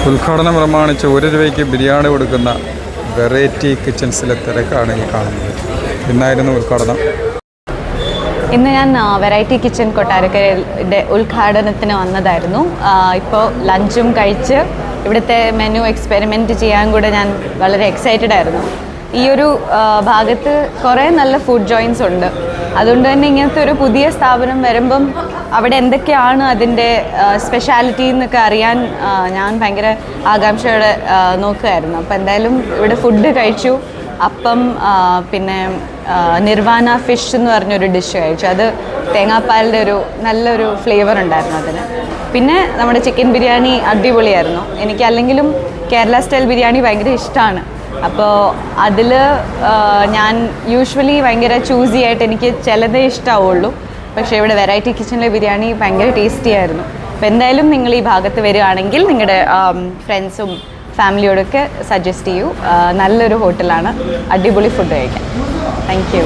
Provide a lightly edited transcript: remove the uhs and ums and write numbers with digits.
ഉദ്ഘാടനം പ്രമാണിച്ച് 1 രൂപയ്ക്ക് ബിരിയാണി കൊടുക്കുന്ന വെറൈറ്റി കിച്ചൻസിലെ തിരക്കാണ് ഈ കാണുന്നത്. ഇന്നായിരുന്നു ഉദ്ഘാടനം. ഇന്ന് ഞാൻ വെറൈറ്റി കിച്ചൺ കൊട്ടാരക്കരയുടെ ഉദ്ഘാടനത്തിന് വന്നതായിരുന്നു. ഇപ്പോൾ ലഞ്ചും കഴിച്ച് ഇവിടുത്തെ മെനു എക്സ്പെരിമെൻറ്റ് ചെയ്യാൻ കൂടെ ഞാൻ വളരെ എക്സൈറ്റഡ് ആയിരുന്നു. ഈ ഒരു ഭാഗത്ത് കുറേ നല്ല ഫുഡ് ജോയിൻസ് ഉണ്ട്. അതുകൊണ്ട് തന്നെ ഇങ്ങനത്തെ ഒരു പുതിയ സ്ഥാപനം വരുമ്പം അവിടെ എന്തൊക്കെയാണ് അതിൻ്റെ സ്പെഷ്യാലിറ്റി എന്നൊക്കെ അറിയാൻ ഞാൻ ഭയങ്കര ആകാംക്ഷയോടെ നോക്കുകയായിരുന്നു. അപ്പോൾ എന്തായാലും ഇവിടെ ഫുഡ് കഴിച്ചു. അപ്പം പിന്നെ നിർവാന ഫിഷ് എന്ന് പറഞ്ഞൊരു ഡിഷ് കഴിച്ചു. അത് തേങ്ങാപ്പാലിൻ്റെ ഒരു നല്ലൊരു ഫ്ലേവർ ഉണ്ടായിരുന്നു അതിന്. പിന്നെ നമ്മുടെ ചിക്കൻ ബിരിയാണി അടിപൊളിയായിരുന്നു. എനിക്ക് അല്ലെങ്കിലും കേരള സ്റ്റൈൽ ബിരിയാണി ഭയങ്കര ഇഷ്ടമാണ്. അപ്പോൾ അതിൽ ഞാൻ യൂഷ്വലി ഭയങ്കര ചൂസി ആയിട്ട് എനിക്ക് ചിലതേ ഇഷ്ടമാവുള്ളൂ. പക്ഷേ ഇവിടെ വെറൈറ്റി കിച്ചണിലെ ബിരിയാണി ഭയങ്കര ടേസ്റ്റി ആയിരുന്നു. അപ്പോൾ എന്തായാലും നിങ്ങൾ ഈ ഭാഗത്ത് വരികയാണെങ്കിൽ നിങ്ങളുടെ ഫ്രണ്ട്സും ഫാമിലിയോടൊക്കെ സജസ്റ്റ് ചെയ്യൂ. നല്ലൊരു ഹോട്ടലാണ്, അടിപൊളി ഫുഡ് കഴിക്കാൻ. Thank you.